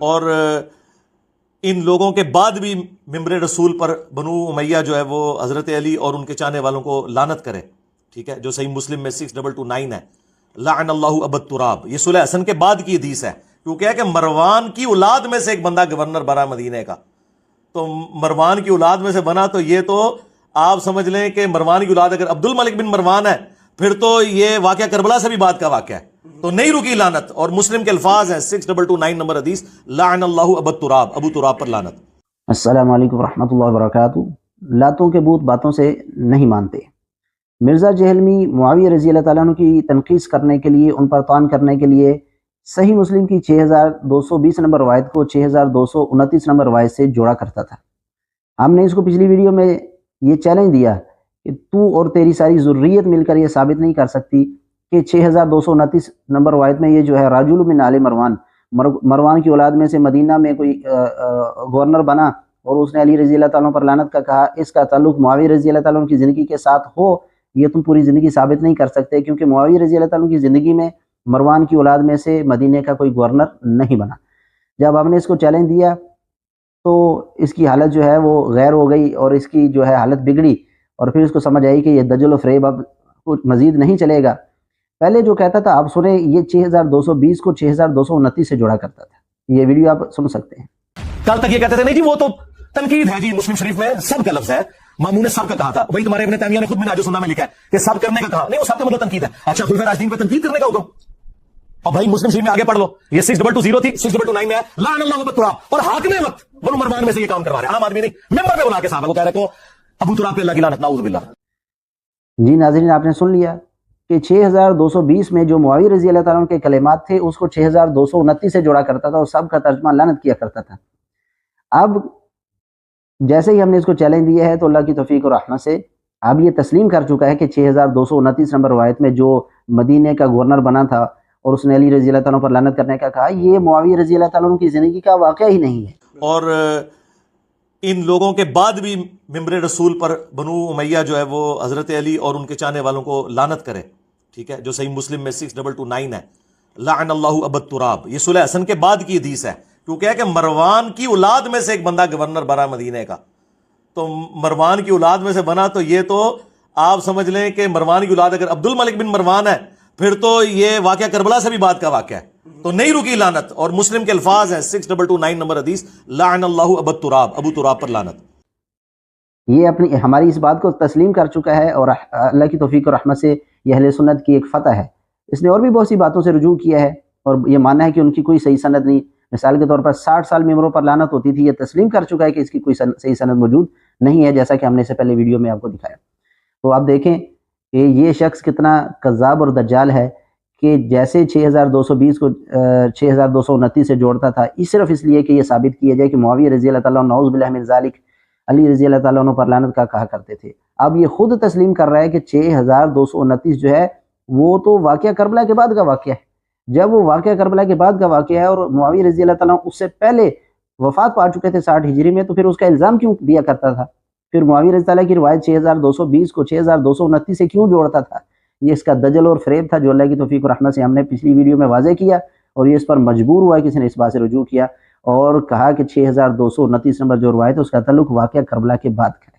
اور ان لوگوں کے بعد بھی ممبر رسول پر بنو امیہ جو ہے وہ حضرت علی اور ان کے چاہنے والوں کو لعنت کرے، ٹھیک ہے، جو صحیح مسلم میں 6229 ہے، لعن اللہ ابا التراب، یہ صلح حسن کے بعد کی حدیث ہے، کیونکہ ہے کہ مروان کی اولاد میں سے ایک بندہ گورنر بنا مدینے کا، تو مروان کی اولاد میں سے بنا، تو یہ تو آپ سمجھ لیں کہ مروان کی اولاد اگر عبد الملک بن مروان ہے پھر تو یہ واقعہ کربلا سے بھی بعد کا واقعہ ہے، تو نہیں رکی لعنت، اور مسلم کے الفاظ ہیں 6229 نمبر حدیث، لعن اللہ ابا التراب، ابو تراب پر لعنت۔ السلام علیکم ورحمۃ اللہ وبرکاتہ۔ لاتوں کے بت باتوں سے نہیں مانتے۔ مرزا جہلمی معاویہ رضی اللہ تعالیٰ عنہ کی تنقیص کرنے کے لیے، ان پر طعن کرنے کے لیے صحیح مسلم کی 6220 نمبر روایت کو 6229 نمبر روایت سے جوڑا کرتا تھا۔ ہم نے اس کو پچھلی ویڈیو میں یہ چیلنج دیا کہ تو اور تیری ساری ذریت مل کر یہ ثابت نہیں کر سکتی کہ 6229 نمبر روایت میں یہ جو ہے راجل من آل مروان، مروان کی اولاد میں سے مدینہ میں کوئی گورنر بنا اور اس نے علی رضی اللہ تعالیٰ پر لعنت کا کہا، اس کا تعلق معاویہ رضی اللہ تعالیٰ کی زندگی کے ساتھ ہو، یہ تم پوری زندگی ثابت نہیں کر سکتے، کیونکہ معاویہ رضی اللہ تعالیٰ کی زندگی میں مروان کی اولاد میں سے مدینہ کا کوئی گورنر نہیں بنا۔ جب ہم نے اس کو چیلنج دیا تو اس کی حالت جو ہے وہ غیر ہو گئی، اور اس کی جو ہے حالت بگڑی، اور پھر اس کو سمجھ آئی کہ یہ دجل و فریب اب کچھ مزید نہیں چلے گا۔ پہلے جو کہتا تھا آپ سنیں، یہ 6220 کو 6229 سے جوڑا کرتا تھا، یہ ویڈیو آپ سن سکتے ہیں۔ کل تک یہ کہتے تھے نہیں جی وہ تو تنقید ہے جی، مسلم شریف میں سب کا لفظ ہے، مامون نے سب کا کہا تھا، وہی تمہارے ابن تیمیہ نے خود منہاج السنہ میں لکھا ہے کہ سب کرنے کا کہا، نہیں وہ سب کا مطلب تنقید ہے، اچھا خلفائے راشدین پہ تنقید کرنے کا حکم، اور بھائی مسلم شریف میں آگے پڑھ لو، یہ 6220 تھی، 6229 میں ہے لعن اللہ ابا التراب، اور حاکم وقت بنو مروان میں سے یہ کام کروا رہے ہیں، عام آدمی نہیں، ممبر پہ بلا کے صحابہ کو کہہ رہے کو ابو تراب پہ اللہ کی لعنت، نعوذ باللہ۔ جی ناظرین، آپ نے سن لیا کہ 6220 میں جو معاویہ رضی اللہ تعالیٰ عنہ کے کلمات تھے اس کو 6229 سے جوڑا کرتا تھا، اور سب کا ترجمہ لعنت کیا کرتا تھا۔ اب جیسے ہی ہم نے اس کو چیلنج دیا ہے تو اللہ کی توفیق اور رحمت سے اب یہ تسلیم کر چکا ہے کہ 6229 نمبر روایت میں جو مدینے کا گورنر بنا تھا اور اس نے علی رضی اللہ تعالیٰ پر لعنت کرنے کا کہا، یہ معاویہ رضی اللہ تعالیٰ عنہ کی زندگی کا واقعہ ہی نہیں ہے۔ اور ان لوگوں کے بعد بھی ممبر رسول پر بنو امیہ جو ہے وہ حضرت علی اور ان کے چاہنے والوں کو لعنت کرے، ٹھیک ہے، جو صحیح مسلم میں 6229 ہے، لعن اللہ ابا التراب، یہ صلح حسن کے بعد کی حدیث ہے، کیونکہ ہے کہ مروان کی اولاد میں سے ایک بندہ گورنر بنا مدینے کا، تو مروان کی اولاد میں سے بنا، تو یہ تو آپ سمجھ لیں کہ مروان کی اولاد اگر عبد الملک بن مروان ہے پھر تو یہ واقعہ کربلا سے بھی بعد کا واقعہ ہے، تو نہیں رکی لعنت، اور مسلم کے الفاظ ہیں 6229 نمبر حدیث، لعن اللہ ابا التراب، ابو تراب پر لعنت۔ یہ اپنی ہماری اس بات کو تسلیم کر چکا ہے، اور اللہ کی توفیق اور رحمت سے یہ اہل سنت کی ایک فتح ہے۔ اس نے اور بھی بہت سی باتوں سے رجوع کیا ہے، اور یہ ماننا ہے کہ ان کی کوئی صحیح سند نہیں، مثال کے طور پر 60 سال ممبروں پر لعنت ہوتی تھی، یہ تسلیم کر چکا ہے کہ اس کی کوئی صحیح سند موجود نہیں ہے، جیسا کہ ہم نے اس سے پہلے ویڈیو میں آپ کو دکھایا۔ تو آپ دیکھیں کہ یہ شخص کتنا کذاب اور دجال ہے کہ جیسے 6220 کو 6229 سے جوڑتا تھا، صرف اس لیے کہ یہ ثابت کیا جائے کہ معاویہ رضی اللہ تعالیٰ عنہ نعوذ باللہ من ذالک علی رضی اللہ تعالیٰ عنہ پر لعنت کا کہا کرتے تھے۔ اب یہ خود تسلیم کر رہا ہے کہ 6229 جو ہے وہ تو واقعہ کربلا کے بعد کا واقعہ ہے۔ جب وہ واقعہ کربلا کے بعد کا واقعہ ہے اور معاویہ رضی اللہ تعالیٰ عنہ اس سے پہلے وفات پا چکے تھے 60 ہجری میں، تو پھر اس کا الزام کیوں دیا کرتا تھا؟ پھر معاویہ رضی اللہ کی روایت 6220 کو 6229 سے کیوں جوڑتا تھا؟ یہ اس کا دجل اور فریب تھا، جو اللہ کی توفیق اور رحمت سے ہم نے پچھلی ویڈیو میں واضح کیا، اور یہ اس پر مجبور ہوا ہے، کسی نے اس بات سے رجوع کیا اور کہا کہ 6229 نمبر جو روایت ہے اس کا تعلق واقعہ کربلا کے بعد کا۔